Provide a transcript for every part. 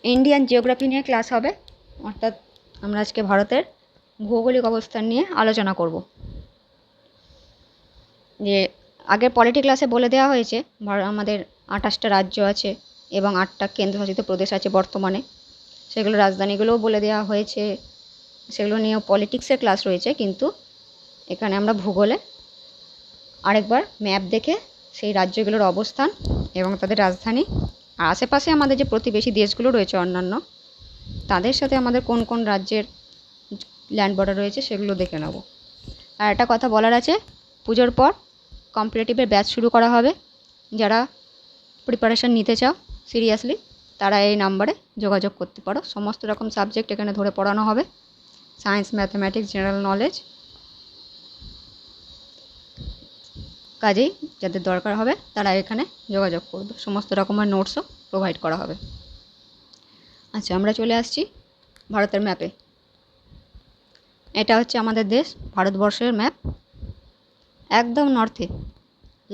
Indian geography নিয়ে class হবে, অর্থাৎ আমরা আজকে ভারতের ভৌগোলিক অবস্থান নিয়ে আলোচনা করব। যে আগের পলিটি ক্লাসে বলে দেওয়া হয়েছে আমাদের 28টা রাজ্য আছে এবং 8টা কেন্দ্রশাসিত প্রদেশ আছে বর্তমানে, সেগুলো রাজধানীগুলোও বলে দেওয়া হয়েছে, সেগুলো নিয়েও পলিটিক্সের ক্লাস রয়েছে। কিন্তু এখানে আমরা ভূগোলে আরেকবার ম্যাপ দেখে সেই রাজ্যগুলোর অবস্থান এবং তাদের রাজধানী আর আশেপাশে আমাদের যে প্রতিবেশী দেশগুলো রয়েছে অন্যান্য, তাদের সাথে আমাদের কোন কোন রাজ্যের ল্যান্ড বর্ডার রয়েছে সেগুলো দেখে নেব। আর একটা কথা বলার আছে, পুজোর পর কম্পিটিটিভের ব্যাচ শুরু করা হবে। যারা প্রিপারেশান নিতে চাও সিরিয়াসলি, তারা এই নাম্বারে যোগাযোগ করতে পারো। সমস্ত রকম সাবজেক্ট এখানে ধরে পড়ানো হবে, সায়েন্স, ম্যাথামেটিক্স, জেনারেল নলেজ। কাজেই যাদের দরকার হবে তারা এখানে যোগাযোগ করবে, সমস্ত রকমের নোটসও প্রোভাইড করা হবে। আচ্ছা, আমরা চলে আসছি ভারতের ম্যাপে। এটা হচ্ছে আমাদের দেশ ভারতবর্ষের ম্যাপ। একদম নর্থে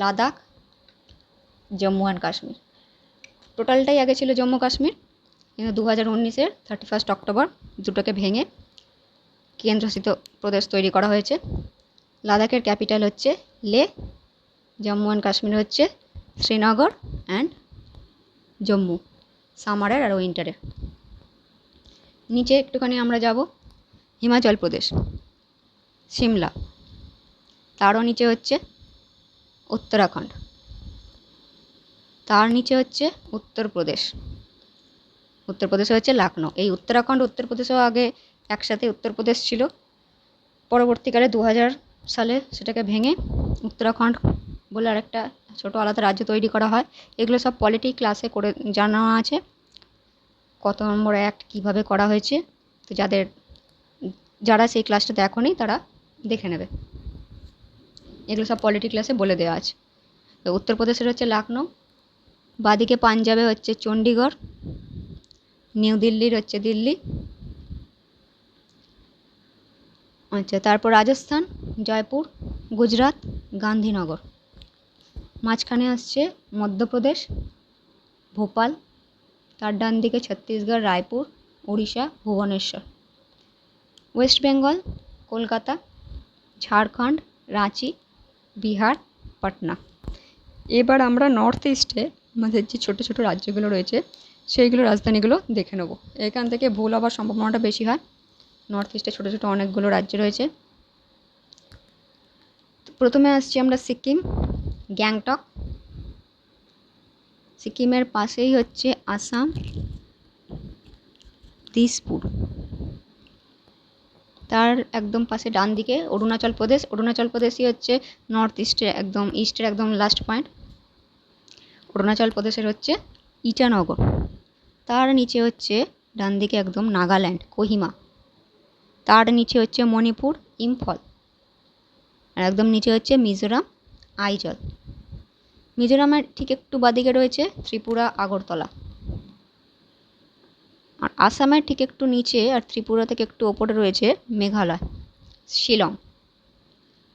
লাদাখ, জম্মু অ্যান্ড কাশ্মীর, টোটালটাই আগে ছিল জম্মু কাশ্মীর, কিন্তু 2019-এর 31 অক্টোবর দুটোকে ভেঙে কেন্দ্রশাসিত প্রদেশ তৈরি করা হয়েছে। লাদাখের ক্যাপিটাল হচ্ছে লে, জম্মু অ্যান্ড কাশ্মীর হচ্ছে শ্রীনগর অ্যান্ড জম্মু, সামারের আর উইন্টারে। নিচে একটুখানি আমরা যাব হিমাচল প্রদেশ, সিমলা, তারও নিচে হচ্ছে উত্তরাখণ্ড, তার নিচে হচ্ছে উত্তরপ্রদেশ, উত্তরপ্রদেশে হচ্ছে লখনউ। এই উত্তরাখণ্ড উত্তরপ্রদেশেও আগে একসাথে উত্তরপ্রদেশ ছিল, পরবর্তীকালে 2000 সালে সেটাকে ভেঙে উত্তরাখণ্ড বলে আরেকটা ছোটো আলাদা রাজ্য তৈরি করা হয়। এগুলো সব পলিটি ক্লাসে করে জানা আছে, কত নম্বর অ্যাক্ট কীভাবে করা হয়েছে। তো যারা সেই ক্লাসটা দেখোনি তারা দেখে নেবে, এগুলো সব পলিটি ক্লাসে বলে দেওয়া আছে। তো উত্তরপ্রদেশের হচ্ছে লখনউ, বাদিকে পাঞ্জাবে হচ্ছে চণ্ডীগড়, নিউ দিল্লির হচ্ছে দিল্লি। আচ্ছা, তারপর রাজস্থান, জয়পুর, গুজরাট, গান্ধীনগর। মাঝখানে আসছে মধ্যপ্রদেশ, ভোপাল, তার ডান দিকে ছত্তিশগড়, রায়পুর, উড়িষ্যা, ভুবনেশ্বর। ওয়েস্ট বেঙ্গল, কলকাতা, ঝাড়খণ্ড, রাঁচি, বিহার, পাটনা। এবার আমরা নর্থ ইস্টে আমাদের যে ছোটো ছোটো রাজ্যগুলো রয়েছে সেইগুলো রাজধানীগুলো দেখে নেব। এখান থেকে ভুল হওয়ার সম্ভাবনাটা বেশি হয়। নর্থ ইস্টে ছোটো ছোটো অনেকগুলো রাজ্য রয়েছে। প্রথমে আসছি আমরা সিকিম, গ্যাংটক। সিকিমের পাশেই হচ্ছে আসাম, দিসপুর। তার একদম পাশে ডান দিকে অরুণাচল প্রদেশ। অরুণাচল প্রদেশই হচ্ছে নর্থ ইস্টের একদম ইস্টের একদম লাস্ট পয়েন্ট। অরুণাচল প্রদেশের হচ্ছে ইটানগর। তার নিচে হচ্ছে ডান দিকে একদম নাগাল্যান্ড, কোহিমা। তার নিচে হচ্ছে মণিপুর, ইম্ফল। আর একদম নিচে হচ্ছে মিজোরাম, আইজল। মিজোরামের ঠিক একটু বাদিকে রয়েছে ত্রিপুরা, আগরতলা। আর আসামের ঠিক একটু নিচে আর ত্রিপুরা থেকে একটু ওপরে রয়েছে মেঘালয়, শিলং।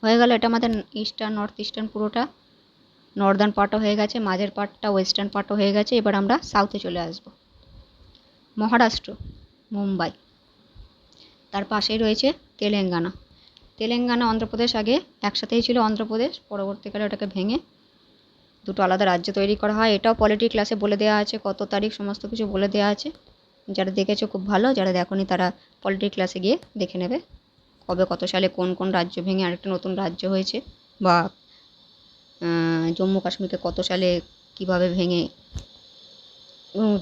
হয়ে গেল এটা আমাদের ইস্টার্ন, নর্থ ইস্টার্ন পুরোটা। নর্দার্ন পার্টও হয়ে গেছে, মাঝের পার্টটা, ওয়েস্টার্ন পার্টও হয়ে গেছে। এবার আমরা সাউথে চলে আসব। মহারাষ্ট্র, মুম্বাই। তার পাশেই রয়েছে তেলেঙ্গানা। তেলেঙ্গানা, অন্ধ্রপ্রদেশ আগে একসাথেই ছিল অন্ধ্রপ্রদেশ, পরবর্তীকালে ওটাকে ভেঙে দুটো আলাদা রাজ্য তৈরি করা হয়। এটাও পলিটি ক্লাসে বলে দেওয়া আছে, কত তারিখ সমস্ত কিছু বলে দেওয়া আছে। যারা দেখেছো খুব ভালো, যারা দেখোনি তারা পলিটি ক্লাসে গিয়ে দেখে নেবে কবে কত সালে কোন কোন রাজ্য ভেঙে আরেকটা নতুন রাজ্য হয়েছে, বা জম্মু কাশ্মীরকে কত সালে কিভাবে ভেঙে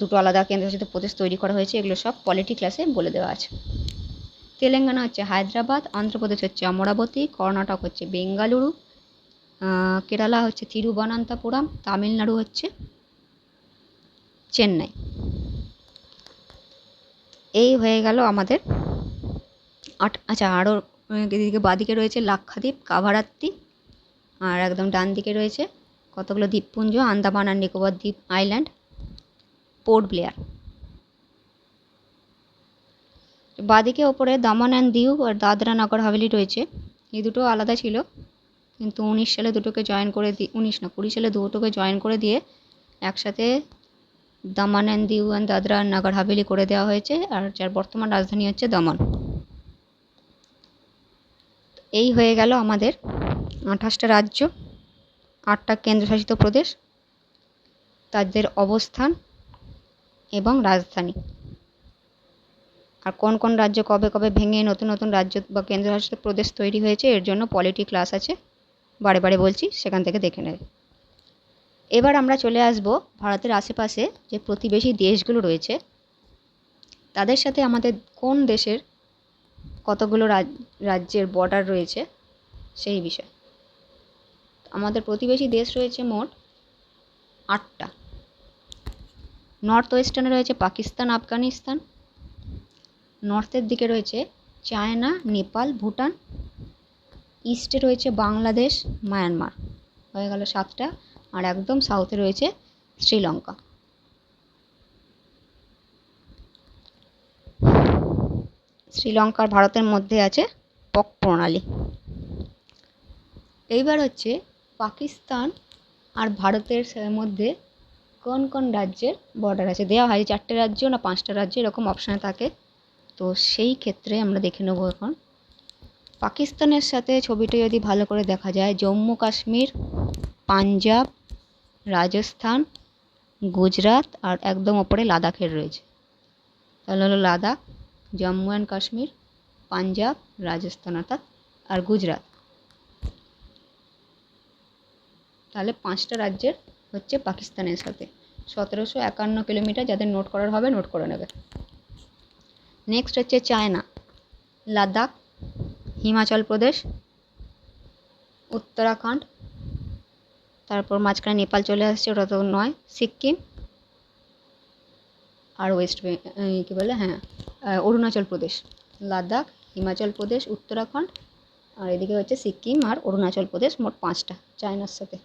দুটো আলাদা কেন্দ্রশাসিত প্রদেশ তৈরি করা হয়েছে। এগুলো সব পলিটি ক্লাসে বলে দেওয়া আছে। তেলেঙ্গানা হচ্ছে হায়দ্রাবাদ, অন্ধ্রপ্রদেশ হচ্ছে অমরাবতী, কর্ণাটক হচ্ছে বেঙ্গালুরু, কেরালা হচ্ছে তিরুবনন্তপুরম, তামিলনাড়ু হচ্ছে চেন্নাই। এই হয়ে গেল আমাদের আচ্ছা, আরও এদিকে বাদিকে রয়েছে লাক্ষাদ্বীপ, কাভারাত্তি। আর একদম ডান দিকে রয়েছে কতগুলো দ্বীপপুঞ্জ, আন্দামান আর নিকোবর দ্বীপ আইল্যান্ড, পোর্ট ব্লেয়ার। বাদিকে ওপরে দমন অ্যান্ড দিউ আর দাদরা নগর হাভেলি রয়েছে। এই দুটো আলাদা ছিল, কিন্তু 19 সালে দুটোকে জয়েন করে 20 সালে দুটোকে জয়েন করে দিয়ে একসাথে দামান অ্যান্ড দিউ অ্যান্ড দাদরা আর নাগার হাভেলি করে দেওয়া হয়েছে, আর যার বর্তমান রাজধানী হচ্ছে দমন। এই হয়ে গেল আমাদের 28টা রাজ্য, 8টা কেন্দ্রশাসিত প্রদেশ, তাদের অবস্থান এবং রাজধানী। আর কোন কোন রাজ্য কবে কবে ভেঙে নতুন নতুন রাজ্য বা কেন্দ্রশাসিত প্রদেশ তৈরি হয়েছে এর জন্য পলিটি ক্লাস আছে, বারে বারে বলছি, সেখান থেকে দেখে নেবে। এবার আমরা চলে আসব ভারতের আশেপাশে যে প্রতিবেশী দেশগুলো রয়েছে তাদের সাথে আমাদের কোন দেশের কতগুলো রাজ্যের বর্ডার রয়েছে সেই বিষয়। আমাদের প্রতিবেশী দেশ রয়েছে মোট 8টা। নর্থ ওয়েস্টার্নে রয়েছে পাকিস্তান, আফগানিস্তান। নর্থের দিকে রয়েছে চায়না, নেপাল, ভুটান। ইস্টে রয়েছে বাংলাদেশ, মায়ানমার। হয়ে গেল 7টা। আর একদম সাউথে রয়েছে শ্রীলঙ্কা। শ্রীলঙ্কার ভারতের মধ্যে আছে পক প্রণালী। এইবার হচ্ছে পাকিস্তান আর ভারতের মধ্যে কোন কোন রাজ্যের বর্ডার আছে দেওয়া হয়, 4টে রাজ্য না 5টা রাজ্য এরকম অপশানে থাকে। তো সেই ক্ষেত্রে আমরা দেখে নেব এখন। পাকিস্তানের সাথে ছবিটা যদি ভালো করে দেখা যায়, জম্মু কাশ্মীর, পাঞ্জাব, রাজস্থান, গুজরাট আর একদম ওপরে লাদাখের রয়েছে। তাহলে হলো লাদাখ, জম্মু অ্যান্ড কাশ্মীর, পাঞ্জাব, রাজস্থান অর্থাৎ আর গুজরাট। তাহলে 5টা রাজ্যের হচ্ছে পাকিস্তানের সাথে। 1751 কিলোমিটার, যাদের নোট করার হবে নোট করে নেবে। নেক্সট হচ্ছে চায়না, লাদাখ, হিমাচল প্রদেশ, উত্তরাখণ্ড, তারপর মাঝখানে নেপাল চলে আসছে, ওটা তো নয়, সিকিম আর ওয়েস্ট কী বলে অরুণাচল প্রদেশ। লাদাখ, হিমাচল প্রদেশ, উত্তরাখণ্ড আর এদিকে হচ্ছে সিকিম আর অরুণাচল প্রদেশ, মোট 5টা চায়নার সাথে।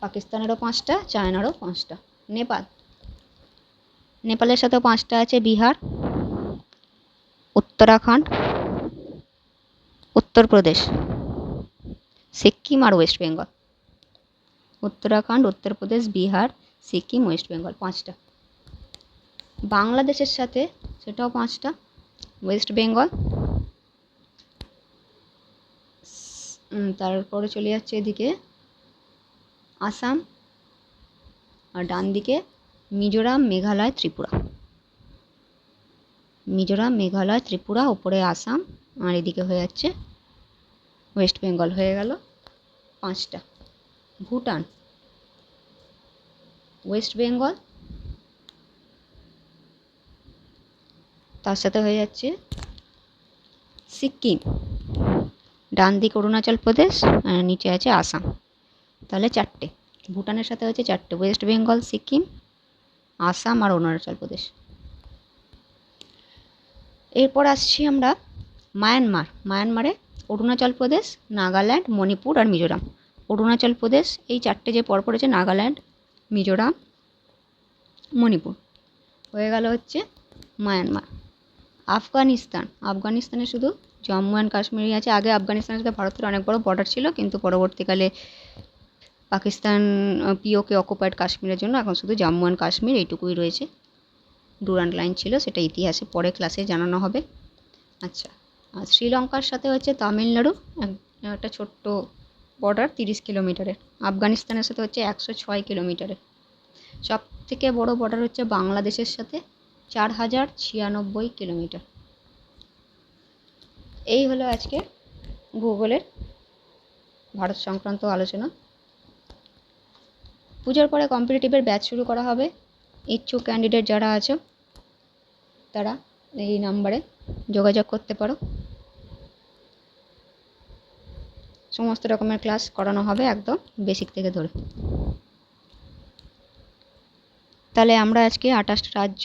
পাকিস্তানেরও 5টা, চায়নারও 5টা। নেপালের সাথেও 5টা আছে, বিহার, উত্তরাখণ্ড, উত্তরপ্রদেশ, সিকিম আর ওয়েস্ট বেঙ্গল। উত্তরাখণ্ড, উত্তরপ্রদেশ, বিহার, সিকিম, ওয়েস্ট বেঙ্গল, 5টা। বাংলাদেশের সাথে সেটাও 5টা, ওয়েস্ট বেঙ্গল, তারপরে চলে যাচ্ছে এদিকে আসাম, আর ডান দিকে মিজোরাম, মেঘালয়, ত্রিপুরা। মিজোরাম, মেঘালয়, ত্রিপুরা, ওপরে আসাম, আর এদিকে হয়ে যাচ্ছে ওয়েস্ট বেঙ্গল। হয়ে গেল 5টা। ভুটান, ওয়েস্ট বেঙ্গল, তার সাথে হয়ে যাচ্ছে সিকিম, ডান দিকে অরুণাচল প্রদেশ, আর নিচে আছে আসাম। তাহলে 4টে। ভুটানের সাথে হচ্ছে 4টে, ওয়েস্ট বেঙ্গল, সিকিম, আসাম আর অরুণাচল প্রদেশ। এরপর আসছি আমরা মায়ানমারে অরুণাচল প্রদেশ, নাগাল্যান্ড, মণিপুর আর মিজোরাম। অরুণাচল প্রদেশ এই 4টে যে পর পড়েছে, নাগাল্যান্ড, মিজোরাম, মণিপুর। হয়ে গেল হচ্ছে মায়ানমার। আফগানিস্তানে শুধু জম্মু অ্যান্ড কাশ্মীরই আছে। আগে আফগানিস্তানের সাথে ভারতের অনেক বড় বর্ডার ছিল, কিন্তু পরবর্তীকালে পাকিস্তান পিওকে অকুপাইড কাশ্মীরের জন্য এখন শুধু জম্মু অ্যান্ড কাশ্মীর এইটুকুই রয়েছে। ডুরান্ড লাইন ছিল, সেটা ইতিহাসে পরে ক্লাসে জানানো হবে। আচ্ছা, আর শ্রীলঙ্কার সাথে হচ্ছে তামিলনাড়ু, একটা ছোট্ট বর্ডার 30 কিলোমিটারের। আফগানিস্তানের সাথে হচ্ছে 106 কিলোমিটারের। সব থেকে বড় বর্ডার হচ্ছে বাংলাদেশের সাথে, 4096 কিলোমিটার। এই হলো আজকে ভূগোলের ভারত সংক্রান্ত আলোচনা। পুজোর পরে কম্পিটিটিভের ব্যাচ শুরু করা হবে। ইচ্ছুক ক্যান্ডিডেট যারা আছো তারা এই নাম্বারে যোগাযোগ করতে পারো। সমস্ত রকমের ক্লাস করানো হবে, একদম বেসিক থেকে ধরে। তাহলে আমরা আজকে 28টা রাজ্য,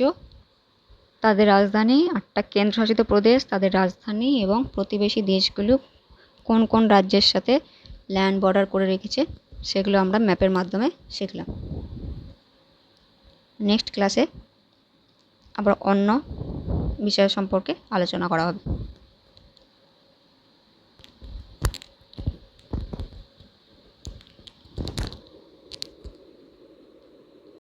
তাদের রাজধানী, 8টা কেন্দ্রশাসিত প্রদেশ, তাদের রাজধানী এবং প্রতিবেশী দেশগুলো কোন কোন রাজ্যের সাথে ল্যান্ড বর্ডার করে রেখেছে সেগুলো আমরা ম্যাপের মাধ্যমে শিখলাম। নেক্সট ক্লাসে আবার অন্য বিষয় সম্পর্কে আলোচনা করা হবে।